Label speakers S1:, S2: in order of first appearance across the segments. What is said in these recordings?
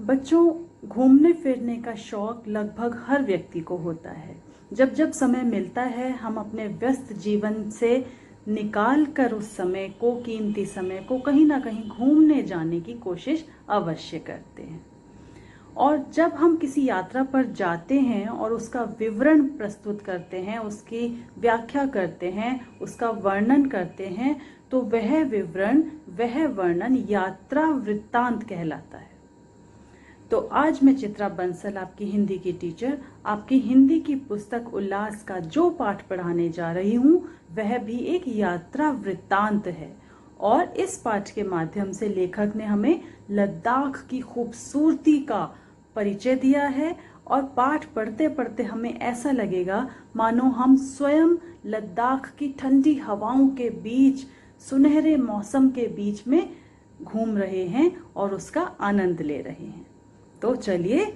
S1: बच्चों, घूमने फिरने का शौक लगभग हर व्यक्ति को होता है। जब जब समय मिलता है हम अपने व्यस्त जीवन से निकाल कर उस समय को, कीमती समय को कहीं ना कहीं घूमने जाने की कोशिश अवश्य करते हैं। और जब हम किसी यात्रा पर जाते हैं और उसका विवरण प्रस्तुत करते हैं, उसकी व्याख्या करते हैं, उसका वर्णन करते हैं, तो वह विवरण, वह वर्णन यात्रा वृत्तांत कहलाता है। तो आज मैं चित्रा बंसल, आपकी हिंदी की टीचर, आपकी हिंदी की पुस्तक उल्लास का जो पाठ पढ़ाने जा रही हूँ वह भी एक यात्रा वृत्तांत है। और इस पाठ के माध्यम से लेखक ने हमें लद्दाख की खूबसूरती का परिचय दिया है। और पाठ पढ़ते पढ़ते हमें ऐसा लगेगा मानो हम स्वयं लद्दाख की ठंडी हवाओं के बीच, सुनहरे मौसम के बीच में घूम रहे हैं और उसका आनंद ले रहे हैं। तो चलिए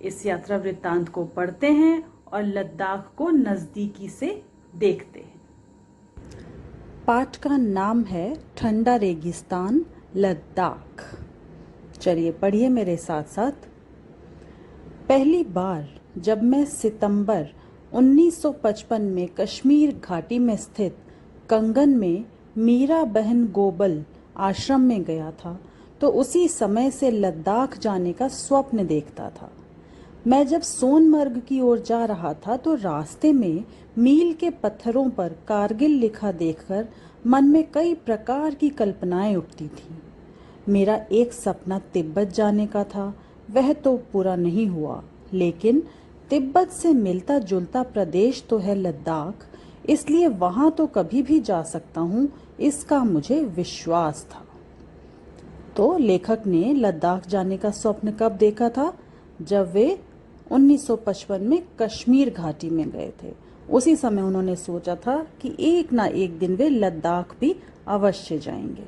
S1: इस यात्रा वृत्तांत को पढ़ते हैं और लद्दाख को नजदीकी से देखते हैं। पाठ का नाम है ठंडा रेगिस्तान लद्दाख। चलिए पढ़िए मेरे साथ साथ। पहली बार जब मैं सितंबर 1955 में कश्मीर घाटी में स्थित कंगन में मीरा बहन गोबल आश्रम में गया था तो उसी समय से लद्दाख जाने का स्वप्न देखता था। मैं जब सोनमर्ग की ओर जा रहा था तो रास्ते में मील के पत्थरों पर कारगिल लिखा देखकर मन में कई प्रकार की कल्पनाएं उठती थीं। मेरा एक सपना तिब्बत जाने का था, वह तो पूरा नहीं हुआ, लेकिन तिब्बत से मिलता जुलता प्रदेश तो है लद्दाख, इसलिए वहां तो कभी भी जा सकता हूँ, इसका मुझे विश्वास था। तो लेखक ने लद्दाख जाने का स्वप्न कब देखा था? जब वे 1955 में कश्मीर घाटी में गए थे। उसी समय उन्होंने सोचा था कि एक ना एक दिन वे लद्दाख भी अवश्य जाएंगे।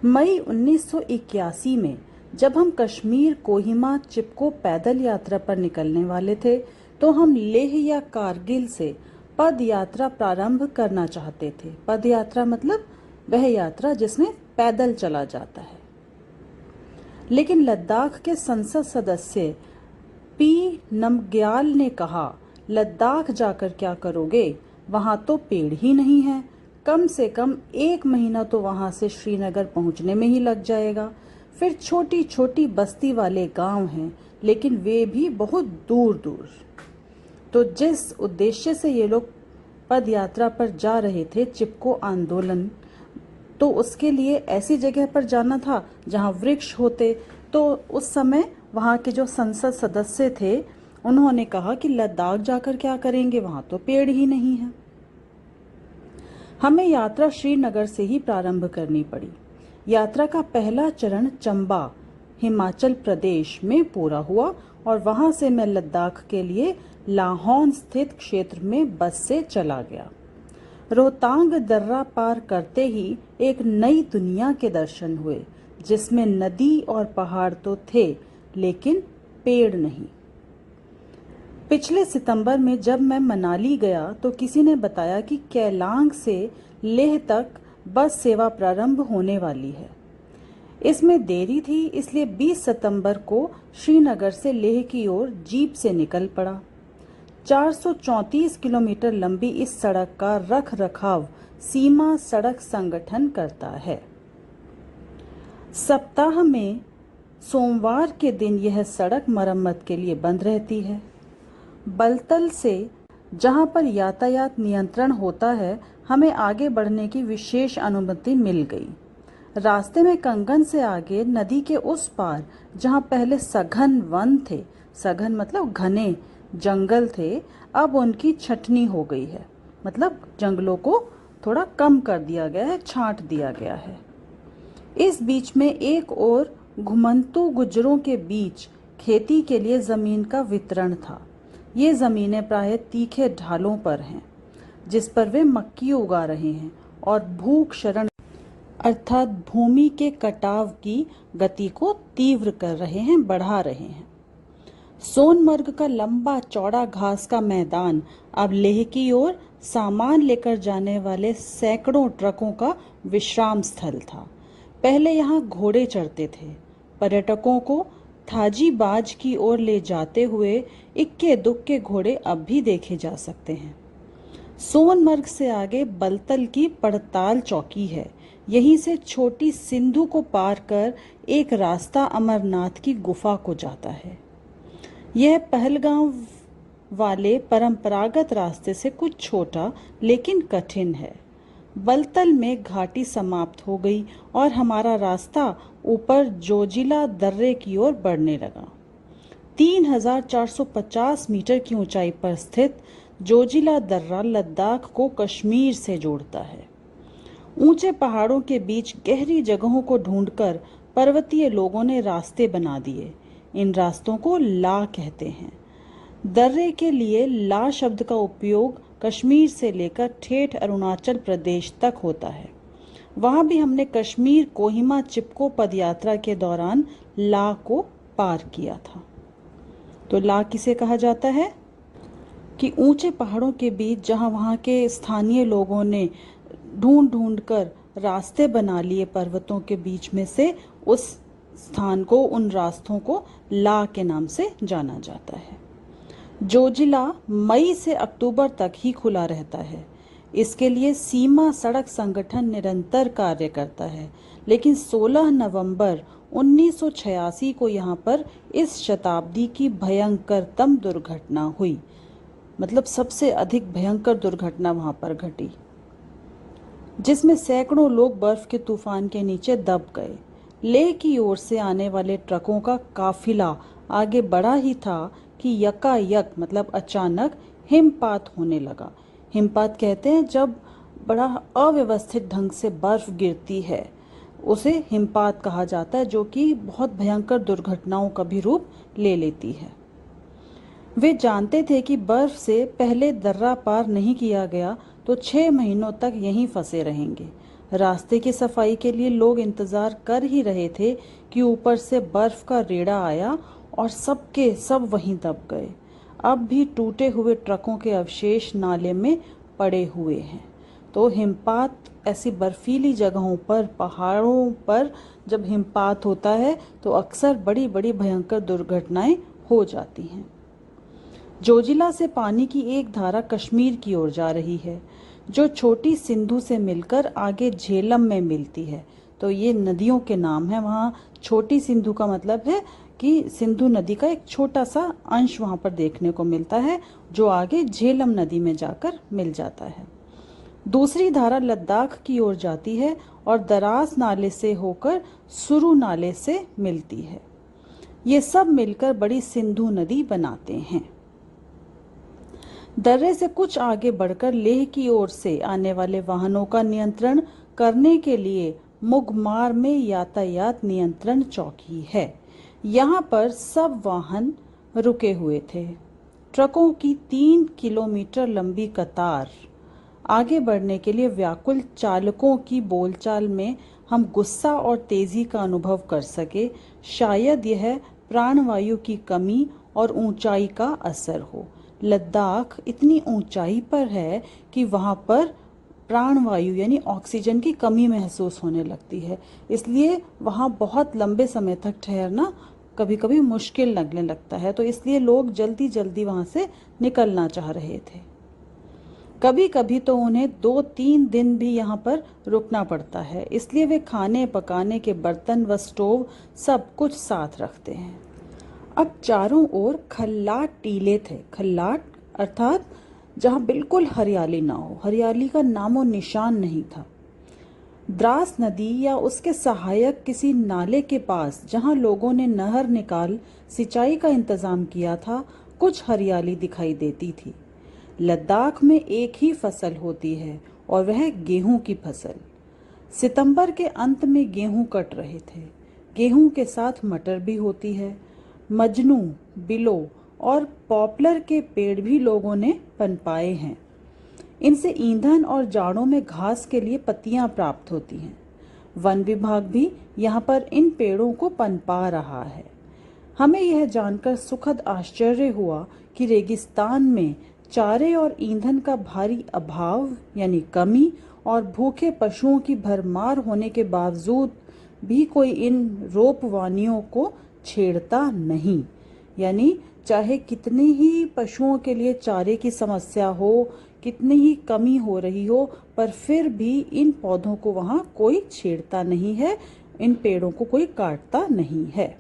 S1: मई 1981 में जब हम कश्मीर कोहिमा चिपको पैदल यात्रा पर निकलने वाले थे तो हम लेह या कारगिल से पद यात्रा प्रारंभ करना चाहते थे। पद यात्रा मतलब वह यात्रा जिसमें पैदल चला जाता है। लेकिन लद्दाख के संसद सदस्य पी नमग्याल ने कहा, लद्दाख जाकर क्या करोगे, वहां तो पेड़ ही नहीं है, कम से कम 1 महीना तो वहां से श्रीनगर पहुंचने में ही लग जाएगा। फिर छोटी छोटी बस्ती वाले गांव हैं, लेकिन वे भी बहुत दूर दूर। तो जिस उद्देश्य से ये लोग पद यात्रा पर जा रहे थे, चिपको आंदोलन, तो उसके लिए ऐसी जगह पर जाना था जहां वृक्ष होते। तो उस समय वहां के जो संसद सदस्य थे उन्होंने कहा कि लद्दाख जाकर क्या करेंगे, वहां तो पेड़ ही नहीं है। हमें यात्रा श्रीनगर से ही प्रारंभ करनी पड़ी। यात्रा का पहला चरण चंबा, हिमाचल प्रदेश में पूरा हुआ और वहां से मैं लद्दाख के लिए लाहौन स्थित क्षेत्र में बस से चला गया। रोहतांग दर्रा पार करते ही एक नई दुनिया के दर्शन हुए, जिसमें नदी और पहाड़ तो थे लेकिन पेड़ नहीं। पिछले सितंबर में जब मैं मनाली गया तो किसी ने बताया कि केलांग से लेह तक बस सेवा प्रारंभ होने वाली है। इसमें देरी थी, इसलिए 20 सितंबर को श्रीनगर से लेह की ओर जीप से निकल पड़ा। 434 किलोमीटर लंबी इस सड़क का रख रखाव सीमा सड़क संगठन करता है। सप्ताह में सोमवार के दिन यह सड़क मरम्मत के लिए बंद रहती है। बलतल से, जहां पर यातायात नियंत्रण होता है, हमें आगे बढ़ने की विशेष अनुमति मिल गई। रास्ते में कंगन से आगे नदी के उस पार, जहां पहले सघन वन थे, सघन मतलब घने जंगल थे, अब उनकी छटनी हो गई है, मतलब जंगलों को थोड़ा कम कर दिया गया है, छांट दिया गया है। इस बीच में एक और घुमंतू गुज्जरों के बीच खेती के लिए जमीन का वितरण था। ये जमीनें प्राय तीखे ढालों पर हैं, जिस पर वे मक्की उगा रहे हैं और भूख शरण अर्थात भूमि के कटाव की गति को तीव्र कर रहे हैं, बढ़ा रहे हैं। सोनमर्ग का लंबा चौड़ा घास का मैदान अब लेह की ओर सामान लेकर जाने वाले सैकड़ों ट्रकों का विश्राम स्थल था। पहले यहाँ घोड़े चढ़ते थे। पर्यटकों को थाजी बाज की ओर ले जाते हुए इक्के दुक्के घोड़े अब भी देखे जा सकते हैं। सोनमर्ग से आगे बलतल की पड़ताल चौकी है। यहीं से छोटी सिंधु को पार कर एक रास्ता अमरनाथ की गुफा को जाता है। यह पहलगांव वाले परंपरागत रास्ते से कुछ छोटा लेकिन कठिन है। बलतल में घाटी समाप्त हो गई और हमारा रास्ता ऊपर जोजिला दर्रे की ओर बढ़ने लगा। 3450 मीटर की ऊंचाई पर स्थित जोजिला दर्रा लद्दाख को कश्मीर से जोड़ता है। ऊंचे पहाड़ों के बीच गहरी जगहों को ढूंढकर पर्वतीय लोगों ने रास्ते बना दिए। इन रास्तों को ला कहते हैं। दर्रे के लिए ला शब्द का उपयोग कश्मीर से लेकर ठेठ अरुणाचल प्रदेश तक होता है। वहां भी हमने कश्मीर कोहिमा चिपको पदयात्रा के दौरान ला को पार किया था। तो ला किसे कहा जाता है कि ऊंचे पहाड़ों के बीच जहां वहां के स्थानीय लोगों ने ढूंढ ढूंढ कर रास्ते बना लिए पर्वतों के बीच में से, उस स्थान को, उन रास्तों को ला के नाम से जाना जाता है। जोजिला मई से अक्टूबर तक ही खुला रहता है। इसके लिए सीमा सड़क संगठन निरंतर कार्य करता है, लेकिन 16 नवंबर 1986 को यहाँ पर इस शताब्दी की भयंकरतम दुर्घटना हुई। मतलब सबसे अधिक भयंकर दुर्घटना वहां पर घटी, जिसमें सैकड़ों लोग बर्फ के तूफान के नीचे दब गए। लेह की ओर से आने वाले ट्रकों का काफिला आगे बढ़ा ही था कि यकायक मतलब अचानक हिमपात होने लगा। हिमपात कहते हैं जब बड़ा अव्यवस्थित ढंग से बर्फ गिरती है, उसे हिमपात कहा जाता है, जो कि बहुत भयंकर दुर्घटनाओं का भी रूप ले लेती है। वे जानते थे कि बर्फ से पहले दर्रा पार नहीं किया गया तो 6 महीनों तक यहीं फंसे रहेंगे। रास्ते की सफाई के लिए लोग इंतजार कर ही रहे थे कि ऊपर से बर्फ का रेड़ा आया और सबके सब वहीं दब गए। अब भी टूटे हुए ट्रकों के अवशेष नाले में पड़े हुए हैं। तो हिमपात ऐसी बर्फीली जगहों पर, पहाड़ों पर जब हिमपात होता है तो अक्सर बड़ी बड़ी भयंकर दुर्घटनाएं हो जाती हैं। जोजिला से पानी की एक धारा कश्मीर की ओर जा रही है, जो छोटी सिंधु से मिलकर आगे झेलम में मिलती है। तो ये नदियों के नाम हैं। वहाँ छोटी सिंधु का मतलब है कि सिंधु नदी का एक छोटा सा अंश वहाँ पर देखने को मिलता है, जो आगे झेलम नदी में जाकर मिल जाता है। दूसरी धारा लद्दाख की ओर जाती है और दरास नाले से होकर सुरु नाले से मिलती है। ये सब मिलकर बड़ी सिंधु नदी बनाते हैं। दर्रे से कुछ आगे बढ़कर लेह की ओर से आने वाले वाहनों का नियंत्रण करने के लिए मुगमार में यातायात नियंत्रण चौकी है। यहाँ पर सब वाहन रुके हुए थे। ट्रकों की 3 किलोमीटर लंबी कतार। आगे बढ़ने के लिए व्याकुल चालकों की बोलचाल में हम गुस्सा और तेजी का अनुभव कर सके। शायद यह प्राणवायु की कमी और ऊंचाई का असर हो। लद्दाख इतनी ऊंचाई पर है कि वहां पर प्राणवायु यानी ऑक्सीजन की कमी महसूस होने लगती है, इसलिए वहां बहुत लंबे समय तक ठहरना कभी कभी मुश्किल लगने लगता है। तो इसलिए लोग जल्दी जल्दी वहां से निकलना चाह रहे थे। कभी कभी तो उन्हें 2-3 दिन भी यहाँ पर रुकना पड़ता है, इसलिए वे खाने पकाने के बर्तन व स्टोव सब कुछ साथ रखते हैं। अब चारों ओर खल्लाट टीले थे। खल्लाट अर्थात जहाँ बिल्कुल हरियाली ना हो, हरियाली का नामो निशान नहीं था। द्रास नदी या उसके सहायक किसी नाले के पास जहाँ लोगों ने नहर निकाल सिंचाई का इंतजाम किया था, कुछ हरियाली दिखाई देती थी। लद्दाख में एक ही फसल होती है और वह गेहूं की फसल। सितंबर के अंत में गेहूं कट रहे थे। गेहूं के साथ मटर भी होती है। मजनू, बिलो और पॉपलर के पेड़ भी लोगों ने पनपाए हैं। इनसे ईंधन और जाड़ों में घास के लिए पत्तियां प्राप्त होती हैं। वन विभाग भी यहाँ पर इन पेड़ों को पनपा रहा है। हमें यह जानकर सुखद आश्चर्य हुआ कि रेगिस्तान में चारे और ईंधन का भारी अभाव यानी कमी और भूखे पशुओं की भरमार होने के बावजूद भी कोई इन रोपवानियों को छेड़ता नहीं। यानी चाहे कितनी ही पशुओं के लिए चारे की समस्या हो, कितनी ही कमी हो रही हो, पर फिर भी इन पौधों को वहाँ कोई छेड़ता नहीं है, इन पेड़ों को कोई काटता नहीं है।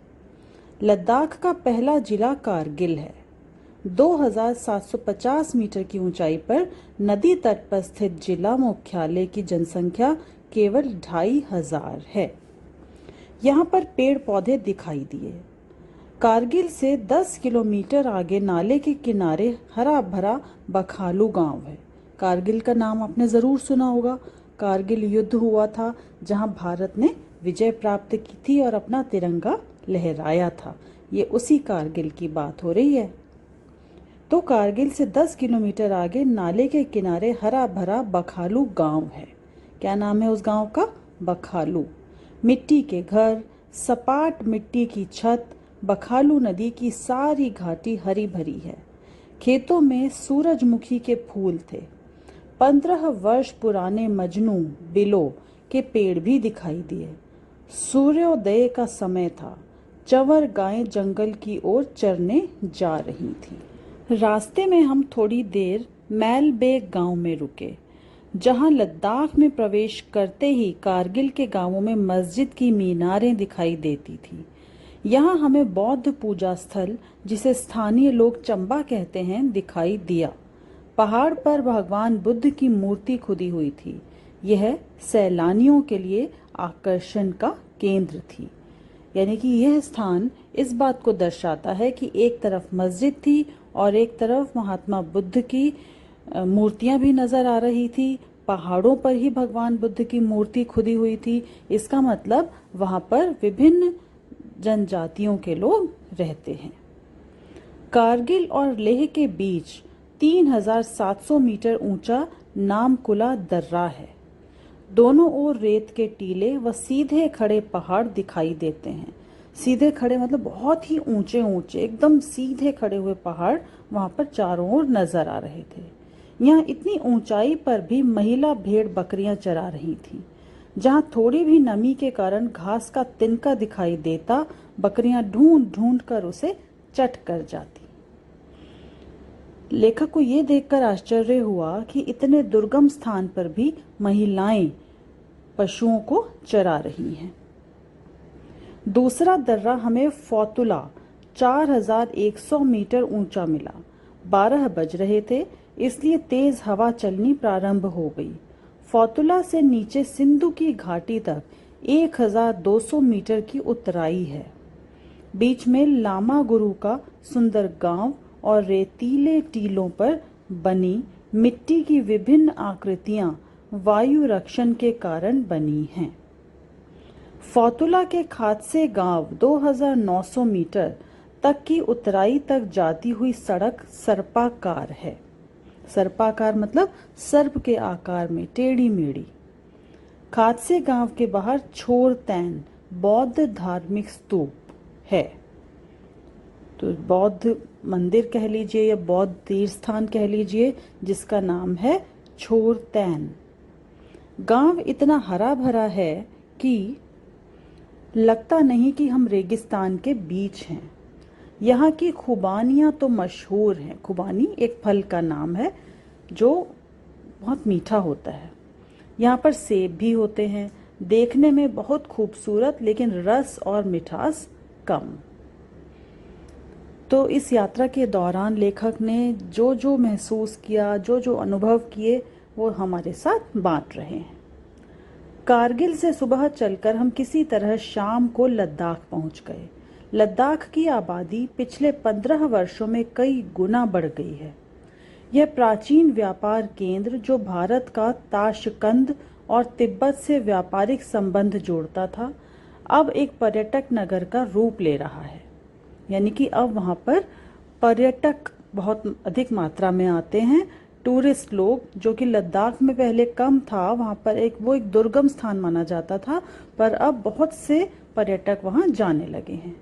S1: लद्दाख का पहला जिला कारगिल है। 2750 मीटर की ऊंचाई पर नदी तट पर स्थित जिला मुख्यालय की जनसंख्या केवल 2500 है। यहाँ पर पेड़ पौधे दिखाई दिए। कारगिल से 10 किलोमीटर आगे नाले के किनारे हरा भरा बखालू गांव है। कारगिल का नाम आपने जरूर सुना होगा। कारगिल युद्ध हुआ था जहां भारत ने विजय प्राप्त की थी और अपना तिरंगा लहराया था। ये उसी कारगिल की बात हो रही है। तो कारगिल से 10 किलोमीटर आगे नाले के किनारे हरा भरा बखालू गांव है। क्या नाम है उस गांव का? बखालू। मिट्टी के घर, सपाट मिट्टी की छत, बखालू नदी की सारी घाटी हरी भरी है। खेतों में सूरजमुखी के फूल थे। 15 वर्ष पुराने मजनू बिलो के पेड़ भी दिखाई दिए। सूर्योदय का समय था। चंवर गायें जंगल की ओर चरने जा रही थीं। रास्ते में हम थोड़ी देर मैलबेग गांव में रुके, जहां लद्दाख में प्रवेश करते ही कारगिल के गांवों में मस्जिद की मीनारें दिखाई देती थी। यहाँ हमें बौद्ध पूजा स्थल, जिसे स्थानीय लोग चंबा कहते हैं, दिखाई दिया। पहाड़ पर भगवान बुद्ध की मूर्ति खुदी हुई थी। यह सैलानियों के लिए आकर्षण का केंद्र थी। यानी कि यह स्थान इस बात को दर्शाता है कि एक तरफ मस्जिद थी और एक तरफ महात्मा बुद्ध की मूर्तियां भी नजर आ रही थी। पहाड़ों पर ही भगवान बुद्ध की मूर्ति खुदी हुई थी। इसका मतलब वहां पर विभिन्न जनजातियों के लोग रहते हैं। कारगिल और लेह के बीच 3700 मीटर ऊंचा नामकुला दर्रा है। दोनों ओर रेत के टीले व सीधे खड़े पहाड़ दिखाई देते हैं। सीधे खड़े मतलब बहुत ही ऊंचे ऊंचे, एकदम सीधे खड़े हुए पहाड़ वहां पर चारों ओर नजर आ रहे थे। यहाँ इतनी ऊंचाई पर भी महिला भेड़ बकरियां चरा रही थीं। जहां थोड़ी भी नमी के कारण घास का तिनका दिखाई देता, बकरियां ढूंढ ढूंढ कर उसे चट कर जाती। लेखक को यह देखकर आश्चर्य हुआ कि इतने दुर्गम स्थान पर भी महिलाएं पशुओं को चरा रही हैं। दूसरा दर्रा हमें फौतुला 4100 मीटर ऊंचा मिला। 12 बज रहे थे, इसलिए तेज हवा चलनी प्रारंभ हो गई। फौतुला से नीचे सिंधु की घाटी तक 1200 मीटर की उतराई है। बीच में लामा गुरु का सुंदर गांव और रेतीले टीलों पर बनी मिट्टी की विभिन्न आकृतियां वायु रक्षण के कारण बनी हैं। फौतुला के खादसे गांव 2900 मीटर तक की उतराई तक जाती हुई सड़क सर्पाकार है। सर्पाकार मतलब सर्प के आकार में, टेढ़ी मेढ़ी। खादसे गांव के बाहर छोरतैन बौद्ध धार्मिक स्तूप है। तो बौद्ध मंदिर कह लीजिए या बौद्ध तीर्थ स्थान कह लीजिए, जिसका नाम है छोरतैन। गांव इतना हरा भरा है कि लगता नहीं कि हम रेगिस्तान के बीच हैं। यहाँ की खुबानियाँ तो मशहूर हैं। खुबानी एक फल का नाम है जो बहुत मीठा होता है। यहाँ पर सेब भी होते हैं, देखने में बहुत खूबसूरत, लेकिन रस और मिठास कम। तो इस यात्रा के दौरान लेखक ने जो जो महसूस किया, जो जो अनुभव किए, वो हमारे साथ बांट रहे हैं। कारगिल से सुबह चलकर हम किसी तरह शाम को लद्दाख पहुंच गए। लद्दाख की आबादी पिछले 15 वर्षों में कई गुना बढ़ गई है। यह प्राचीन व्यापार केंद्र, जो भारत का ताशकंद और तिब्बत से व्यापारिक संबंध जोड़ता था, अब एक पर्यटक नगर का रूप ले रहा है। यानी कि अब वहां पर पर्यटक बहुत अधिक मात्रा में आते हैं। टूरिस्ट लोग, जो कि लद्दाख में पहले कम था, वहां पर एक दुर्गम स्थान माना जाता था, पर अब बहुत से पर्यटक वहां जाने लगे हैं।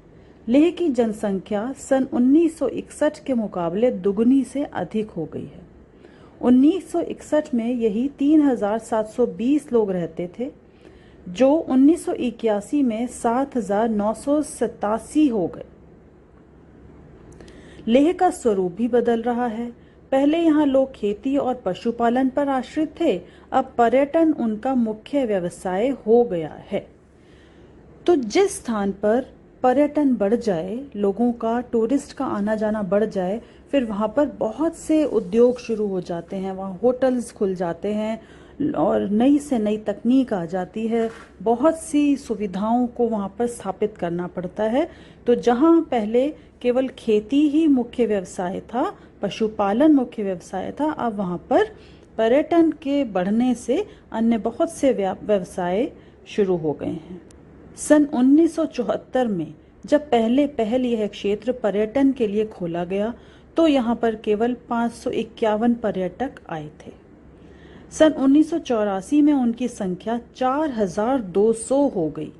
S1: लेह की जनसंख्या सन 1961 के मुकाबले दुगनी से अधिक हो गई है। 1961 में यही 3720 लोग रहते थे। जो 1981 में 7,987 हो गए। लेह का स्वरूप भी बदल रहा है। पहले यहाँ लोग खेती और पशुपालन पर आश्रित थे, अब पर्यटन उनका मुख्य व्यवसाय हो गया है। तो जिस स्थान पर पर्यटन बढ़ जाए, लोगों का, टूरिस्ट का आना जाना बढ़ जाए, फिर वहाँ पर बहुत से उद्योग शुरू हो जाते हैं, वहाँ होटल्स खुल जाते हैं और नई से नई तकनीक आ जाती है, बहुत सी सुविधाओं को वहाँ पर स्थापित करना पड़ता है। तो जहाँ पहले केवल खेती ही मुख्य व्यवसाय था, पशुपालन मुख्य व्यवसाय था, अब वहाँ पर पर्यटन के बढ़ने से अन्य बहुत से व्यवसाय शुरू हो गए हैं। सन 1974 में जब पहल यह क्षेत्र पर्यटन के लिए खोला गया तो यहाँ पर केवल 551 पर्यटक आए थे। सन 1984 में उनकी संख्या 4,200 हो गई।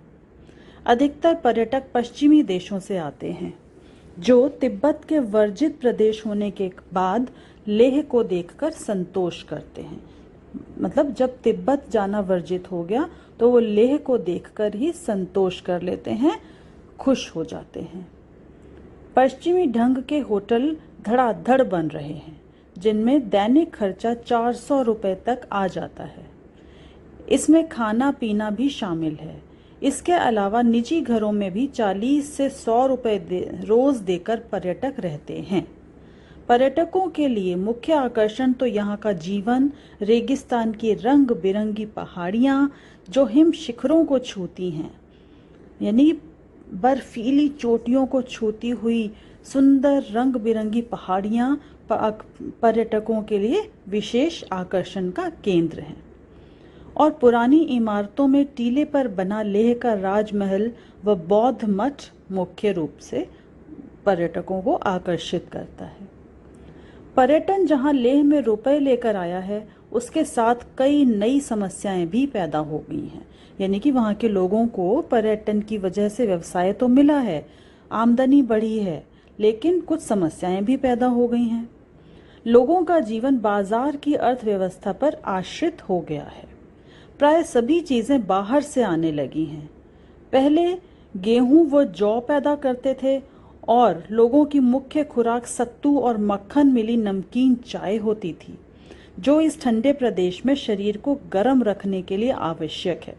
S1: अधिकतर पर्यटक पश्चिमी देशों से आते हैं, जो तिब्बत के वर्जित प्रदेश होने के बाद लेह को देखकर संतोष करते हैं। मतलब जब तिब्बत जाना वर्जित हो गया तो वो लेह को देखकर ही संतोष कर लेते हैं, खुश हो जाते हैं। पश्चिमी ढंग के होटल धड़ाधड़ बन रहे हैं, जिनमें दैनिक खर्चा 400 रुपए तक आ जाता है। इसमें खाना पीना भी शामिल है। इसके अलावा निजी घरों में भी 40 से 100 रुपए रोज देकर पर्यटक रहते हैं। पर्यटकों के लिए मुख्य आकर्षण तो यहाँ का जीवन, रेगिस्तान की रंग बिरंगी पहाड़ियाँ जो हिम शिखरों को छूती हैं, यानी बर्फीली चोटियों को छूती हुई सुंदर रंग बिरंगी पहाड़ियाँ पर्यटकों के लिए विशेष आकर्षण का केंद्र हैं। और पुरानी इमारतों में टीले पर बना लेह का राजमहल व बौद्ध मठ मुख्य रूप से पर्यटकों को आकर्षित करता है। पर्यटन जहां लेह में रुपए लेकर आया है, उसके साथ कई नई समस्याएं भी पैदा हो गई हैं। यानी कि वहां के लोगों को पर्यटन की वजह से व्यवसाय तो मिला है, आमदनी बढ़ी है, लेकिन कुछ समस्याएं भी पैदा हो गई हैं। लोगों का जीवन बाजार की अर्थव्यवस्था पर आश्रित हो गया है। प्राय सभी चीजें बाहर से आने लगी हैं। पहले गेहूं व जौ पैदा करते थे और लोगों की मुख्य खुराक सत्तू और मक्खन मिली नमकीन चाय होती थी, जो इस ठंडे प्रदेश में शरीर को गर्म रखने के लिए आवश्यक है।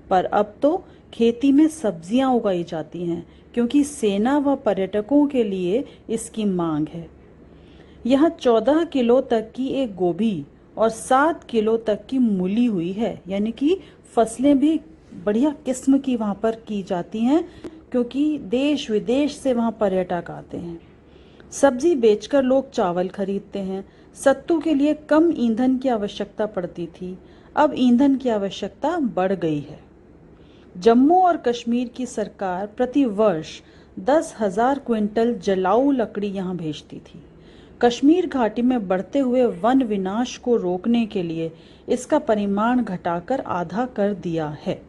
S1: पर अब तो खेती में सब्जियां उगाई जाती हैं, क्योंकि सेना व पर्यटकों के लिए इसकी मांग है। यहाँ 14 किलो तक की एक गोभी और 7 किलो तक की मूली हुई है, यानी कि फसलें भी बढ़िया किस्म की वहाँ पर की जाती हैं, क्योंकि देश विदेश से वहाँ पर्यटक आते हैं। सब्जी बेचकर लोग चावल खरीदते हैं। सत्तू के लिए कम ईंधन की आवश्यकता पड़ती थी, अब ईंधन की आवश्यकता बढ़ गई है। जम्मू और कश्मीर की सरकार प्रति वर्ष 10,000 क्विंटल जलाऊ लकड़ी यहाँ भेजती थी। कश्मीर घाटी में बढ़ते हुए वन विनाश को रोकने के लिए इसका परिमाण घटाकर आधा कर दिया है।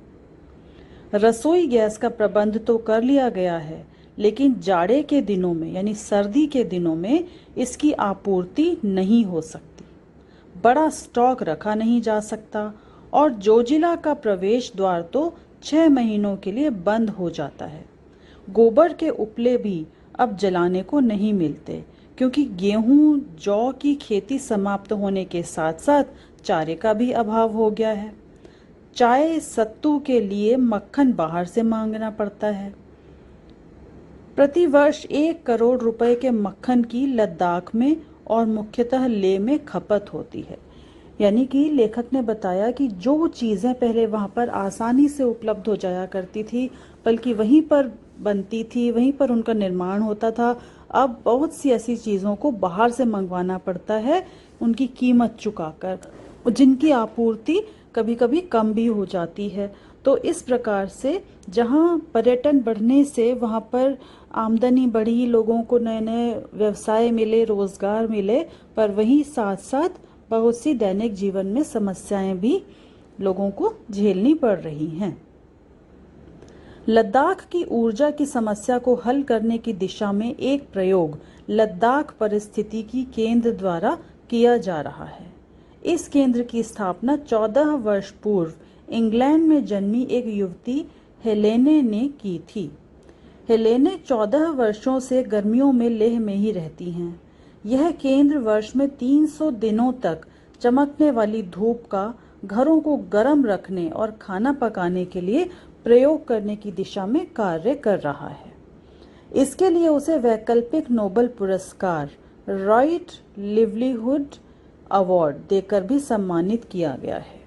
S1: रसोई गैस का प्रबंध तो कर लिया गया है, लेकिन जाड़े के दिनों में यानी सर्दी के दिनों में इसकी आपूर्ति नहीं हो सकती, बड़ा स्टॉक रखा नहीं जा सकता और जोजिला का प्रवेश द्वार तो 6 महीनों के लिए बंद हो जाता है। गोबर के उपले भी अब जलाने को नहीं मिलते, क्योंकि गेहूं जौ की खेती समाप्त होने के साथ साथ चारे का भी अभाव हो गया है। चाय सत्तू के लिए मक्खन बाहर से मांगना पड़ता है। प्रति वर्ष 1 करोड़ रुपए के मक्खन की लद्दाख में और मुख्यतः लेह में खपत होती है। यानी कि लेखक ने बताया कि जो चीज़ें पहले वहाँ पर आसानी से उपलब्ध हो जाया करती थी, बल्कि वहीं पर बनती थी, वहीं पर उनका निर्माण होता था, अब बहुत सी ऐसी चीज़ों को बाहर से मंगवाना पड़ता है, उनकी कीमत चुकाकर, जिनकी आपूर्ति कभी कभी कम भी हो जाती है। तो इस प्रकार से जहाँ पर्यटन बढ़ने से वहाँ पर आमदनी बढ़ी, लोगों को नए नए व्यवसाय मिले, रोजगार मिले, पर वहीं साथ साथ बहुत सी दैनिक जीवन में समस्याएं भी लोगों को झेलनी पड़ रही हैं। लद्दाख की ऊर्जा की समस्या को हल करने की दिशा में एक प्रयोग लद्दाख परिस्थितिकी केंद्र द्वारा किया जा रहा है। इस केंद्र की स्थापना 14 वर्ष पूर्व इंग्लैंड में जन्मी एक युवती हेलेने ने की थी। हेलेने 14 वर्षों से गर्मियों में लेह में ही रहती हैं। यह केंद्र वर्ष में 300 दिनों तक चमकने वाली धूप का घरों को गर्म रखने और खाना पकाने के लिए प्रयोग करने की दिशा में कार्य कर रहा है। इसके लिए उसे वैकल्पिक नोबेल पुरस्कार राइट लिवलीहुड अवार्ड देकर भी सम्मानित किया गया है।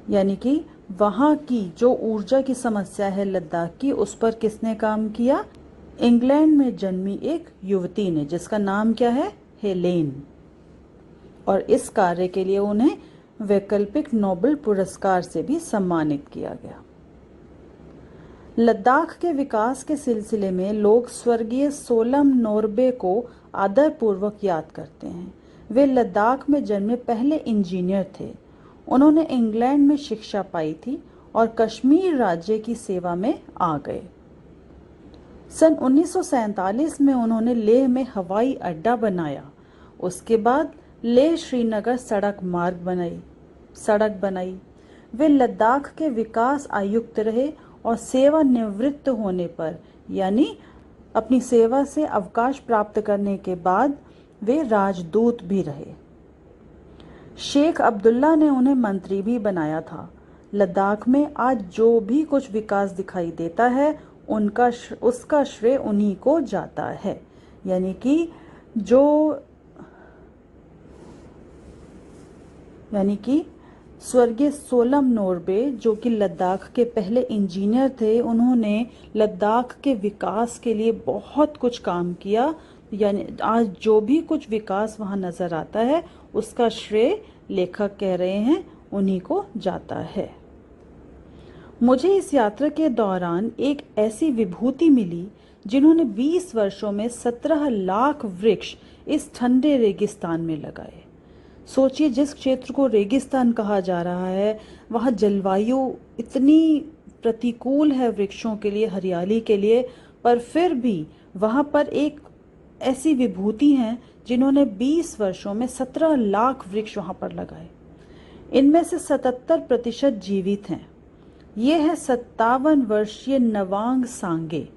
S1: यानी कि वहां की जो ऊर्जा की समस्या है लद्दाख की, उस पर किसने काम किया? इंग्लैंड में जन्मी एक युवती ने, जिसका नाम क्या है? हेलेन। और इस कार्य के लिए उन्हें वैकल्पिक नोबेल पुरस्कार से भी सम्मानित किया गया। लद्दाख के विकास के सिलसिले में लोग स्वर्गीय सोलम नोरबे को आदरपूर्वक याद करते हैं। वे लद्दाख में जन्मे पहले इंजीनियर थे। उन्होंने इंग्लैंड में शिक्षा पाई थी और कश्मीर राज्य की सेवा में आ गए। सन 1947 में उन्होंने लेह में हवाई अड्डा बनाया। उसके बाद लेह श्रीनगर सड़क बनाई। वे लद्दाख के विकास आयुक्त रहे और सेवानिवृत्त होने पर, यानी अपनी सेवा से अवकाश प्राप्त करने के बाद, वे राजदूत भी रहे। शेख अब्दुल्ला ने उन्हें मंत्री भी बनाया था। लद्दाख में आज जो भी कुछ विकास दिखाई देता है उसका श्रेय उन्हीं को जाता है। यानी कि स्वर्गीय सोलम नोरबे, जो कि लद्दाख के पहले इंजीनियर थे, उन्होंने लद्दाख के विकास के लिए बहुत कुछ काम किया। यानी आज जो भी कुछ विकास वहां नजर आता है उसका श्रेय, लेखक कह रहे हैं, उन्हीं को जाता है। मुझे इस यात्रा के दौरान एक ऐसी विभूति मिली जिन्होंने 20 वर्षों में 17 लाख वृक्ष इस ठंडे रेगिस्तान में लगाए। सोचिए, जिस क्षेत्र को रेगिस्तान कहा जा रहा है, वहाँ जलवायु इतनी प्रतिकूल है वृक्षों के लिए, हरियाली के लिए, पर फिर भी वहाँ पर एक ऐसी विभूति हैं जिन्होंने 20 वर्षों में 17 लाख वृक्ष वहाँ पर लगाए। इनमें से 77% जीवित हैं। ये है 57 वर्षीय नवांग सांगे।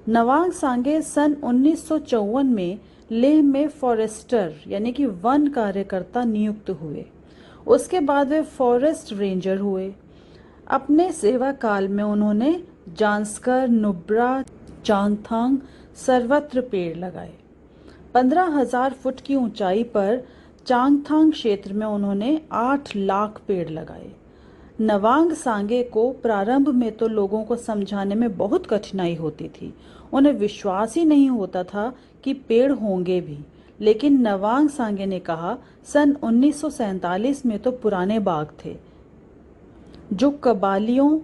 S1: नवांग सांगे सन 1954 में लेह में फॉरेस्टर यानी कि वन कार्यकर्ता नियुक्त हुए। उसके बाद वे फॉरेस्ट रेंजर हुए। अपने सेवा काल में उन्होंने जांस्कर, नुब्रा, चांगथांग सर्वत्र पेड़ लगाए। 15,000 फुट की ऊंचाई पर चांगथांग क्षेत्र में उन्होंने 8 लाख पेड़ लगाए। नवांग सांगे को प्रारंभ में तो लोगों को समझाने में बहुत कठिनाई होती थी। उन्हें विश्वास ही नहीं होता था कि पेड़ होंगे भी। लेकिन नवांग सांगे ने कहा, सन 1947 में तो पुराने बाग थे जो कबालियों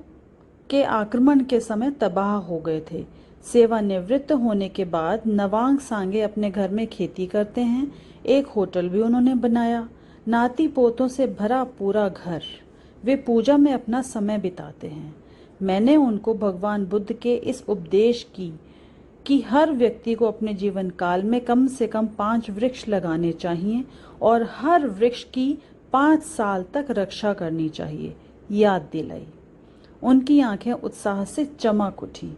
S1: के आक्रमण के समय तबाह हो गए थे। सेवानिवृत्त होने के बाद नवांग सांगे अपने घर में खेती करते हैं। एक होटल भी उन्होंने बनाया। नाती पोतों से भरा पूरा घर। वे पूजा में अपना समय बिताते हैं। मैंने उनको भगवान बुद्ध के इस उपदेश कि हर व्यक्ति को अपने जीवन काल में कम से कम 5 वृक्ष लगाने चाहिए और हर वृक्ष की 5 साल तक रक्षा करनी चाहिए, याद दिलाई। उनकी आंखें उत्साह से चमक उठी।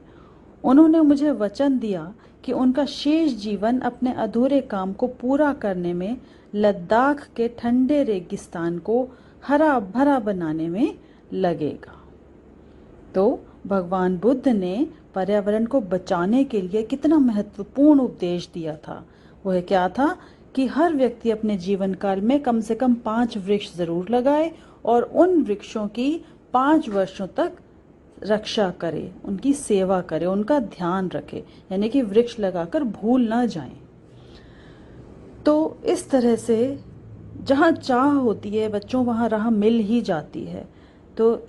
S1: उन्होंने मुझे वचन दिया कि उनका शेष जीवन अपने अधूरे काम को पूरा करने में, लद्दाख के ठंडे रेगिस्तान को हरा भरा बनाने में लगेगा। तो भगवान बुद्ध ने पर्यावरण को बचाने के लिए कितना महत्वपूर्ण उपदेश दिया था। वह क्या था कि हर व्यक्ति अपने जीवन काल में कम से कम 5 वृक्ष जरूर लगाए और उन वृक्षों की 5 वर्षों तक रक्षा करे, उनकी सेवा करे, उनका ध्यान रखे, यानी कि वृक्ष लगाकर भूल ना जाएं। तो इस तरह से जहाँ चाह होती है बच्चों, वहाँ राह मिल ही जाती है। तो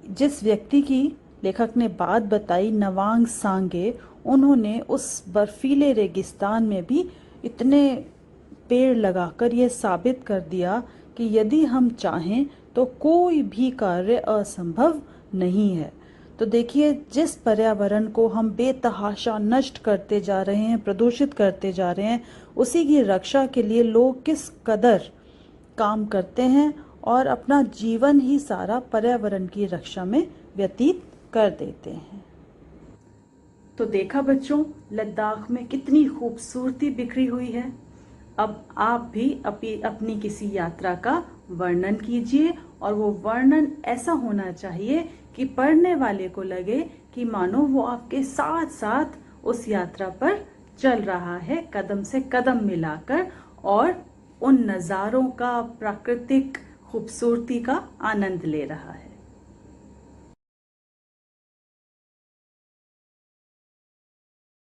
S1: जिस व्यक्ति की लेखक ने बात बताई, नवांग सांगे, उन्होंने उस बर्फीले रेगिस्तान में भी इतने पेड़ लगाकर यह साबित कर दिया कि यदि हम चाहें तो कोई भी कार्य असंभव नहीं है। तो देखिए, जिस पर्यावरण को हम बेतहाशा नष्ट करते जा रहे हैं, प्रदूषित करते जा रहे हैं, उसी की रक्षा के लिए लोग किस कदर काम करते हैं और अपना जीवन ही सारा पर्यावरण की रक्षा में व्यतीत कर देते हैं। तो देखा बच्चों, लद्दाख में कितनी खूबसूरती बिखरी हुई है। अब आप भी अपनी किसी यात्रा का वर्णन कीजिए, और वो वर्णन ऐसा होना चाहिए कि पढ़ने वाले को लगे कि मानो वो आपके साथ साथ उस यात्रा पर चल रहा है, कदम से कदम मिलाकर, और उन नज़ारों का, प्राकृतिक खूबसूरती का आनंद ले रहा है।